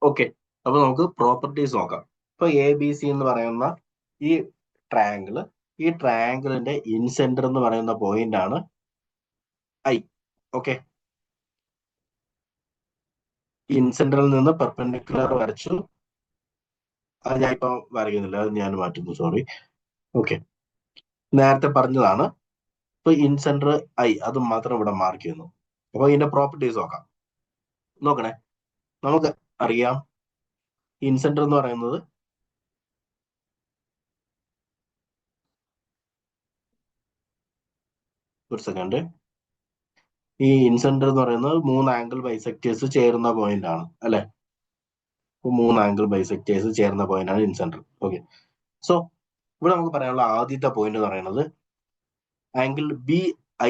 Okay, അപ്പൊ നമുക്ക് properties നോക്കാം. ഇപ്പൊ എ ബി സി എന്ന് പറയുന്ന ഈ ട്രയാങ്കിളിന്റെ ഇൻസെന്റർ എന്ന് പറയുന്ന പോയിന്റ് ആണ് ഐ. ഓക്കെ, ഇൻസെന്ററിൽ നിന്ന് പെർപെൻഡിക്കുലർ വരച്ചു. അത് ഞാൻ ഇപ്പൊ വരയ്ക്കുന്നില്ല, അത് ഞാൻ മാറ്റുന്നു, സോറി. ഓക്കെ, നേരത്തെ പറഞ്ഞതാണ്. ഇപ്പൊ ഇൻസെന്റർ ഐ അത് മാത്രം ഇവിടെ മാർക്ക് ചെയ്യുന്നു. അപ്പൊ ഇതിന്റെ പ്രോപ്പർട്ടീസ് നോക്കാം. നോക്കണേ, നമുക്ക് അറിയാം ഇൻസെന്റർ എന്ന് പറയുന്നത് ഒരു സെക്കൻഡ്. ഈ ഇൻസെന്റർ എന്ന് പറയുന്നത് 3 ആംഗിൾ ബൈസെക്ടേഴ്സ് ചേരുന്ന പോയിന്റ് ആണ് അല്ലെ. 3 ആംഗിൾ ബൈസെക്ടേഴ്സ് ചേർന്ന പോയിന്റ് ആണ് ഇൻസെന്റർ. ഓക്കെ, സോ ഇവിടെ നമുക്ക് പറയാനുള്ള ആദ്യത്തെ പോയിന്റ് എന്ന് പറയുന്നത് ആംഗിൾ ബി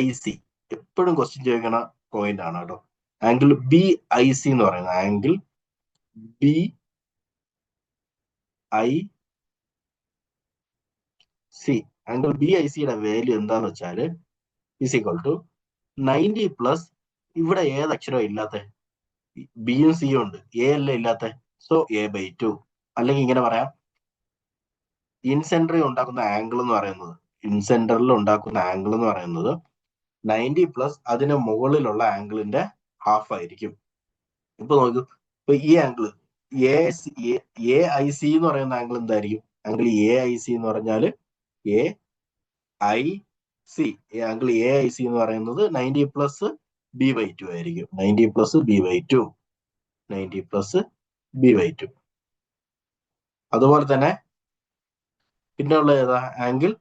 ഐ സി. എപ്പോഴും ക്വസ്റ്റ്യൻ ചോദിക്കണ പോയിന്റ് ആണ് കേട്ടോ. ആംഗിൾ ബി ഐ സി എന്ന് പറയുന്നത് angle B I C. Angle B I സിയുടെ വാല്യൂ എന്താന്ന് വെച്ചാൽ ഇസ് ഈക്വൽ ടു 90 പ്ലസ്, ഇവിടെ ഏത് അക്ഷരം ഇല്ലാത്ത, ബിയും സിയും ഉണ്ട്, എ അല്ലേ ഇല്ലാത്ത, സോ a/2. അല്ലെങ്കിൽ ഇങ്ങനെ പറയാം, ഇൻസെന്ററിൽ ഉണ്ടാക്കുന്ന ആംഗിൾ എന്ന് പറയുന്നത് 90 പ്ലസ് അതിന് മുകളിലുള്ള ആംഗിളിന്റെ ഹാഫ് ആയിരിക്കും. ഇപ്പൊ നോക്കൂ, ഇപ്പൊ ഈ ആംഗിൾ എ ഐ സി എന്ന് പറയുന്ന ആംഗിൾ എന്തായിരിക്കും? ആംഗിൾ എ ഐ സി എന്ന് പറഞ്ഞാല് A I C, angle A I C എന്ന് പറയുന്നത് 90 പ്ലസ് b/2 ആയിരിക്കും. 90 പ്ലസ് b/2, 90 പ്ലസ് b/2. അതുപോലെ തന്നെ പിന്നെ ഉള്ള ഏതാ? ആംഗിൾ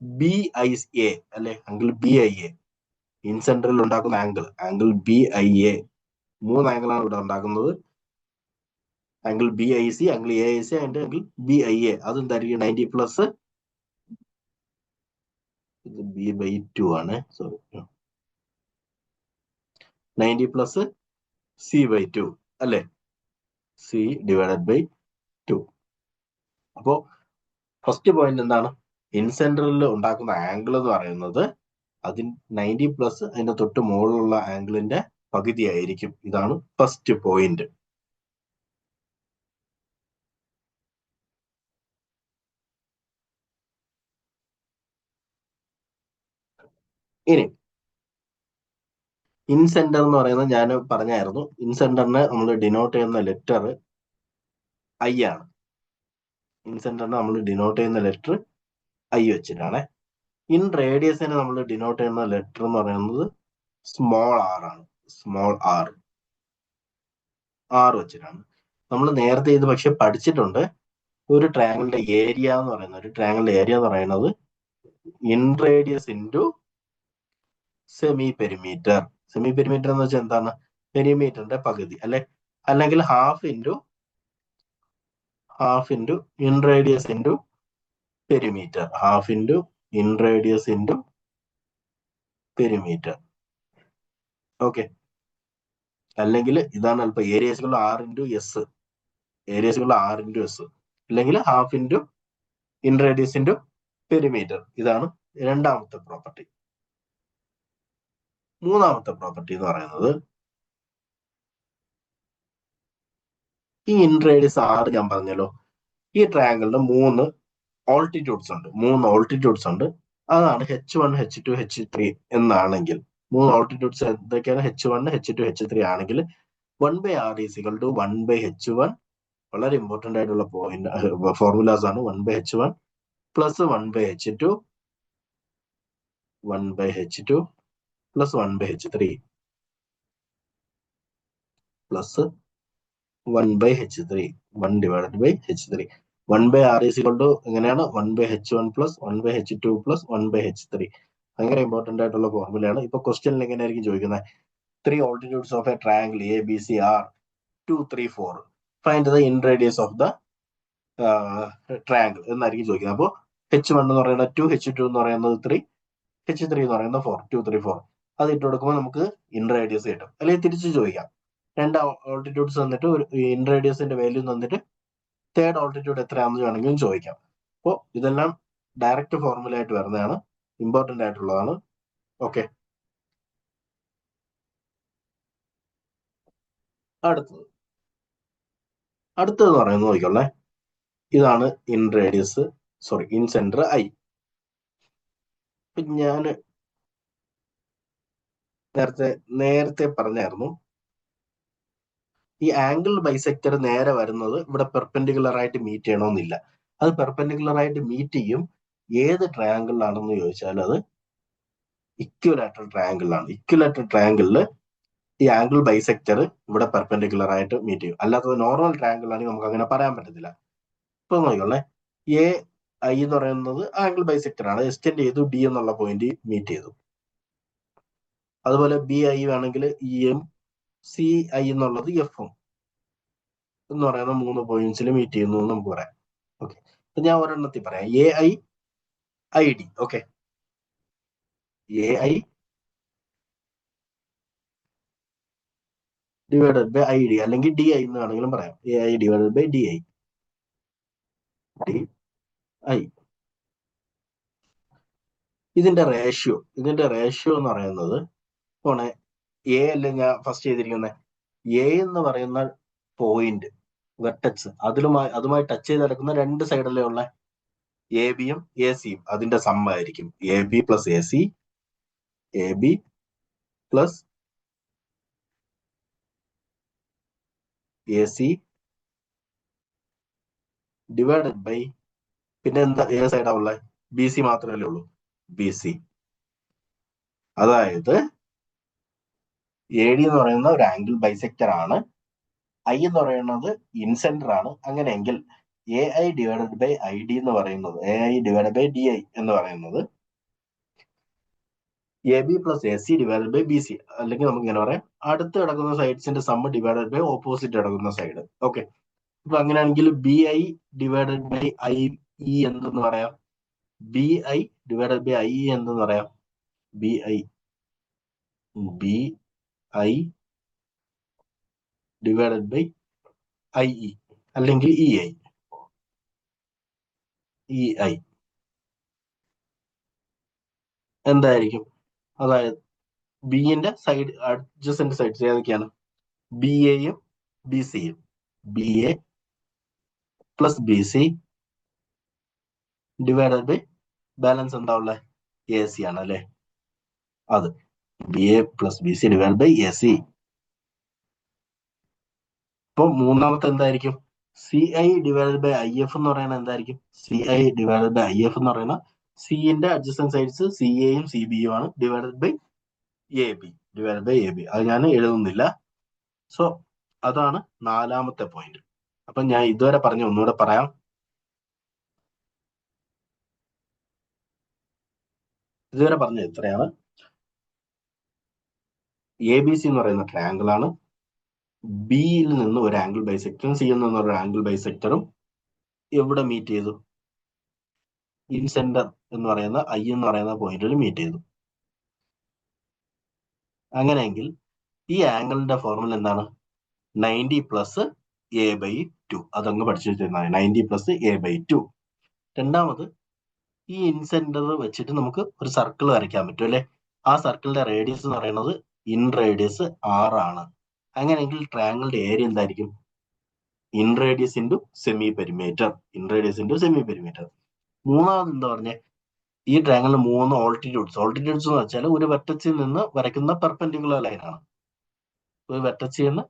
ബി ഐ എ അല്ലെ, ആംഗിൾ ബി ഐ എ. ഇൻസെന്ററിൽ ഉണ്ടാക്കുന്ന ആംഗിൾ ബി ഐ എ. 3 ആംഗിളാണ് ഇവിടെ ഉണ്ടാക്കുന്നത്. Angle B I C, angle A I C, and angle B I A. അതെന്തായിരിക്കും? 90 പ്ലസ് b/2 ആണ്, സോറി, 90 പ്ലസ് c/2 അല്ലെ, c/2. അപ്പോ ഫസ്റ്റ് പോയിന്റ് എന്താണ്? ഇൻസെന്ററിൽ ഉണ്ടാക്കുന്ന ആംഗിൾ എന്ന് പറയുന്നത് 90 പ്ലസ് അതിന്റെ തൊട്ട് മുകളിലുള്ള ആംഗിളിന്റെ പകുതി ആയിരിക്കും. ഇതാണ് ഫസ്റ്റ് പോയിന്റ്. ഇനി ഇൻസെന്റർ എന്ന് പറയുന്നത് ഞാൻ പറഞ്ഞായിരുന്നു, ഇൻസെന്ററിനെ നമ്മൾ ഡിനോട്ട് ചെയ്യുന്ന ലെറ്റർ ഐ ആണ്. ഇൻസെന്ററിനെ നമ്മൾ ഡിനോട്ട് ചെയ്യുന്ന ലെറ്റർ ഐ വെച്ചിട്ടാണ്. ഇൻ റേഡിയസിനെ നമ്മൾ ഡിനോട്ട് ചെയ്യുന്ന ലെറ്റർ എന്ന് പറയുന്നത് സ്മോൾ ആർ ആണ്. സ്മോൾ ആർ വെച്ചിട്ടാണ്. നമ്മൾ നേരത്തെ ഇത് പക്ഷെ പഠിച്ചിട്ടുണ്ട്. ഒരു ട്രയാങ്കിളിന്റെ ഏരിയ എന്ന് പറയുന്നത് in radius into semi perimeter. Semi perimeter എന്ന് വെച്ചാൽ എന്താണ്? പെരിമീറ്ററിന്റെ പകുതി അല്ലെ, അല്ലെങ്കിൽ half into in radius into perimeter. Half into in radius into perimeter. Okay, അല്ലെങ്കിൽ ഇതാണ് അല്പം ഏരിയസുകൾ ആർ ഇൻറ്റു എസ്. അല്ലെങ്കിൽ half into in radius into perimeter. ഇതാണ് രണ്ടാമത്തെ പ്രോപ്പർട്ടി. മൂന്നാമത്തെ പ്രോപ്പർട്ടി എന്ന് പറയുന്നത് ഈ ഇൻ റേഡിയസ് ആർ ഞാൻ പറഞ്ഞല്ലോ, ഈ ട്രയാങ്കിളിന് 3 ഓൾട്ടിറ്റ്യൂഡ്സ് ഉണ്ട്. അതാണ് H1, H2, H3 എന്നാണെങ്കിൽ 3 ഓൾട്ടിറ്റ്യൂഡ്സ് എന്തൊക്കെയാണ്? H1, H2, H3 ആണെങ്കിൽ 1/r is equal to 1/H1. വളരെ ഇമ്പോർട്ടന്റ് ആയിട്ടുള്ള ഫോർമുലാസ് ആണ്. 1/H1 plus 1/H2 plus 1/H3 plus 1/H3, 1/H3. 1/r is equal to എങ്ങനെയാണ്? 1/H1 plus 1/H2 plus 1/H3. ഭയങ്കര important ആയിട്ടുള്ള ഫോർമുലയാണ്. ഇപ്പൊ ക്വസ്റ്റ്യനിൽ എങ്ങനെയായിരിക്കും ചോദിക്കുന്നത്? 3 altitudes of a triangle ABC are 2, 3, 4. Find the in radius of the triangle എന്നായിരിക്കും ചോദിക്കുന്നത്. അപ്പോൾ H1 എന്ന് പറയുന്നത് 2, H2 എന്ന് പറയുന്നത് 3, H3 എന്ന് പറയുന്നത് 4. 2, 3, 4 അത് ഇട്ട് കൊടുക്കുമ്പോൾ നമുക്ക് ഇൻ റേഡിയസ് കിട്ടും. അല്ലെങ്കിൽ തിരിച്ച് ചോദിക്കാം, 2 ഓൾട്ടിറ്റ്യൂഡ്സ് തന്നിട്ട് ഒരു ഇൻ റേഡിയസിന്റെ വാല്യൂ തന്നിട്ട് തേർഡ് ഓൾട്ടിറ്റ്യൂഡ് എത്രയാണെന്ന് വേണമെങ്കിലും ചോദിക്കാം. അപ്പോൾ ഇതെല്ലാം ഡയറക്റ്റ് ഫോർമുല ആയിട്ട് വരുന്നതാണ്, ഇമ്പോർട്ടന്റ് ആയിട്ടുള്ളതാണ്. ഓക്കെ, അടുത്തത് അടുത്തതെന്ന് പറയുന്നത് നോക്കിക്കോളേ, ഇതാണ് in radius, sorry in centre I. ഞാൻ നേരത്തെ പറഞ്ഞായിരുന്നു, ഈ ആംഗിൾ ബൈസെക്ടർ നേരെ വരുന്നത് ഇവിടെ പെർപെൻഡിക്കുലർ ആയിട്ട് മീറ്റ് ചെയ്യണമെന്നില്ല. അത് പെർപെൻഡിക്കുലർ ആയിട്ട് മീറ്റ് ചെയ്യും ഏത് ട്രയാങ്കിളിലാണെന്ന് ചോദിച്ചാൽ അത് ഇക്വിലാറ്ററൽ ട്രയാങ്കിളിലാണ്. ഇക്വിലാറ്ററൽ ട്രയാങ്കിളിൽ ഈ ആംഗിൾ ബൈസെക്ടർ ഇവിടെ പെർപെൻഡിക്കുലർ ആയിട്ട് മീറ്റ് ചെയ്യും. അല്ലാത്തത് നോർമൽ ട്രയാങ്കിൾ ആണെങ്കിൽ നമുക്ക് അങ്ങനെ പറയാൻ പറ്റത്തില്ല. ഇപ്പൊ നോക്കിക്കോളേ, എ ഐ എന്ന് പറയുന്നത് ആംഗിൾ ബൈസെക്ടർ ആണ്, എക്സ്റ്റെൻഡ് ചെയ്തു ഡി എന്നുള്ള പോയിന്റ് മീറ്റ് ചെയ്തു. അതുപോലെ ബി ഐ ആണെങ്കിൽ ഇയും സി ഐ എന്നുള്ളത് എഫും എന്ന് പറയുന്ന 3 പോയിന്റ്സിൽ മീറ്റ് ചെയ്യുന്നു എന്ന് നമുക്ക് പറയാം. ഓക്കെ, അപ്പൊ ഞാൻ ഒരെണ്ണത്തിൽ പറയാം, A I I D. Okay, A I divided by I D, അല്ലെങ്കിൽ ഡി ഐ എന്ന് വേണമെങ്കിലും പറയാം. A I divided by D I, D I. ഇതിന്റെ റേഷ്യോ എന്ന് പറയുന്നത് പോണെ എ അല്ലേ ഞാൻ ഫസ്റ്റ് ചെയ്തിരിക്കുന്നത്, എ എന്ന് പറയുന്ന പോയിന്റ് വെർട്ടെക്സ് അതുമായി ടച്ച് ചെയ്ത് കിടക്കുന്ന രണ്ട് സൈഡല്ലേ ഉള്ള എ ബിയും എ സിയും, അതിന്റെ സമ്മായിരിക്കും A B plus A C, A B plus A C divided by, പിന്നെ എന്താ ഏത് സൈഡാ ഉള്ളത്, ബി സി മാത്രമല്ലേ ഉള്ളൂ, ബി സി. അതായത് എ ഡി എന്ന് പറയുന്ന ഒരു ആംഗിൾ ബൈസെക്ടർ ആണ്, ഐ എന്ന് പറയുന്നത് ഇൻസെന്റർ ആണ്. അങ്ങനെയെങ്കിൽ A I divided by I D എന്ന് പറയുന്നത്, A I divided by D I എന്ന് പറയുന്നത് A B plus A C divided by B C, അല്ലെങ്കിൽ നമുക്ക് ഇങ്ങനെ പറയാം, അടുത്ത് കിടക്കുന്ന സൈഡ്സിന്റെ സമ്മ് ഡിവൈഡഡ് ബൈ ഓപ്പോസിറ്റ് കിടക്കുന്ന സൈഡ്. ഓക്കെ, അപ്പൊ അങ്ങനെയാണെങ്കിൽ B I divided by I E എന്തെന്ന് പറയാം, B I divided by I E എന്തെന്ന് പറയാം, B I divided by I E, അല്ലെങ്കിൽ ഇ ഐ എന്തായിരിക്കും? അതായത് ബിന്റെ സൈഡ് അഡ്ജസന്റ് സൈഡ്സ് ഏതൊക്കെയാണ്, ബി എയും ബി സിയും, B A plus B C divided by balance എന്താ ഉള്ളത്, എ സി ആണ് അല്ലെ, അത് B A plus B C divide by A C. ഇപ്പൊ മൂന്നാമത്തെ എന്തായിരിക്കും, C I divided by I F എന്ന് പറയുന്നത് എന്തായിരിക്കും, C I divided by I F എന്ന് പറയുന്ന സിന്റെ അഡ്ജസന്റ് സൈഡ്സ് സി എയും സി ബിയും ആണ്, ഡിവൈഡഡ് ബൈ എ ബി, അത് ഞാൻ എഴുതുന്നില്ല. സോ അതാണ് നാലാമത്തെ പോയിന്റ്. അപ്പൊ ഞാൻ ഇതുവരെ പറഞ്ഞ ഒന്നുകൂടെ പറയാം. ഇതുവരെ പറഞ്ഞത് എത്രയാണ്, എ ബി സി എന്ന് പറയുന്ന ട്രയാങ്കിൾ ആണ്, ബിയിൽ നിന്ന് ഒരു ആംഗിൾ ബൈസെക്ടറും സിയിൽ നിന്ന് ഒരു ആംഗിൾ ബൈസെക്ടറും എവിടെ മീറ്റ് ചെയ്തു, ഇൻ സെന്റർ എന്ന് പറയുന്ന ഐ എന്ന് പറയുന്ന പോയിന്റിൽ മീറ്റ് ചെയ്തു. അങ്ങനെയെങ്കിൽ ഈ ആംഗിളിന്റെ ഫോർമുല എന്താണ്, 90 പ്ലസ് എ ബൈ 2. അതങ്ങ് പഠിച്ചു വെച്ചിരുന്നാൽ 90 പ്ലസ് എ ബൈ 2. രണ്ടാമത്, ഈ ഇൻസെന്റർ വെച്ചിട്ട് നമുക്ക് ഒരു സർക്കിൾ വരയ്ക്കാൻ പറ്റും അല്ലെ, ആ സർക്കിളിന്റെ റേഡിയസ് എന്ന് പറയുന്നത് ഇൻ റേഡിയസ് 6 ആണ്. അങ്ങനെയെങ്കിൽ ട്രയാങ്കിളിന്റെ ഏരിയ എന്തായിരിക്കും, in radius into semi perimeter, മൂന്നാമത് എന്താ പറഞ്ഞേ, ഈ ട്രയാങ്കിളിന് 3 ഓൾട്ടിറ്റ്യൂഡ്സ് എന്ന് വെച്ചാൽ ഒരു വെർട്ടെക്സിൽ നിന്ന് വരയ്ക്കുന്ന പെർപെൻഡിക്കുലർ ലൈനാണ്, ഒരു വെർട്ടെക്സിൽ നിന്ന്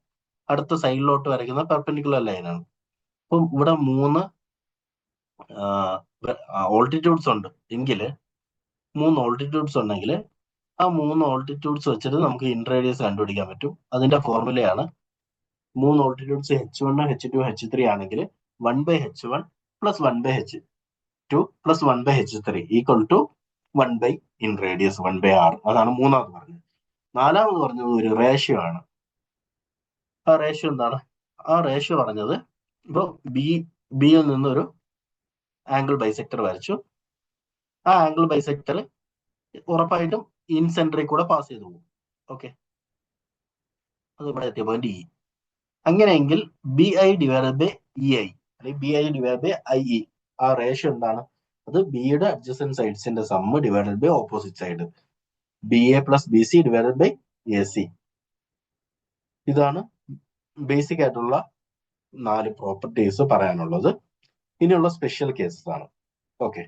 അടുത്ത സൈഡിലോട്ട് വരയ്ക്കുന്ന പെർപെൻഡിക്കുലർ ലൈനാണ്. അപ്പം ഇവിടെ 3 ഓൾട്ടിറ്റ്യൂഡ്സ് ഉണ്ട് എങ്കിൽ, 3 ഓൾട്ടിറ്റ്യൂഡ്സ് ഉണ്ടെങ്കിൽ ആ 3 ഓൾട്ടിറ്റ്യൂഡ്സ് വെച്ചിട്ട് നമുക്ക് ഇൻ റേഡിയസ് കണ്ടുപിടിക്കാൻ പറ്റും. അതിന്റെ ഫോർമുലയാണ് 3 ഓൾട്ടിറ്റ്യൂഡ്സ് H1, H2, H3 ആണെങ്കിൽ 1/H1 plus 1/H2 plus 1/H3 equal to 1 in radius 1/r. അതാണ് മൂന്നാമത് പറഞ്ഞത്. നാലാമത് പറഞ്ഞത് ഒരു റേഷ്യോ ആണ്. ആ റേഷ്യോ എന്താണ്, ആ റേഷ്യോ പറഞ്ഞത്, ഇപ്പോൾ ബിയിൽ നിന്നൊരു ആംഗിൾ ബൈസെക്ടർ വരച്ചു, ആ ആംഗിൾ ബൈസെക്ടർ ഉറപ്പായിട്ടും ഇൻ സെന്ററിൽ കൂടെ പാസ് ചെയ്തു പോകും. ഓക്കെ, അത് ഇവിടെ എത്തിയ പോയിന്റ് ഇ. അങ്ങനെയെങ്കിൽ B I divide by E I, അല്ലെങ്കിൽ B I divide by I E, ആ റേഷ്യോ എന്താണ്, അത് ബിയുടെ അഡ്ജസന്റ് സൈഡ്സിന്റെ sum divided by opposite side, B A plus B C divided by A C. ഇതാണ് ബേസിക് ആയിട്ടുള്ള 4 properties പറയാനുള്ളത്. ഇനിയുള്ള സ്പെഷ്യൽ കേസസ് ആണ്. ഓക്കെ.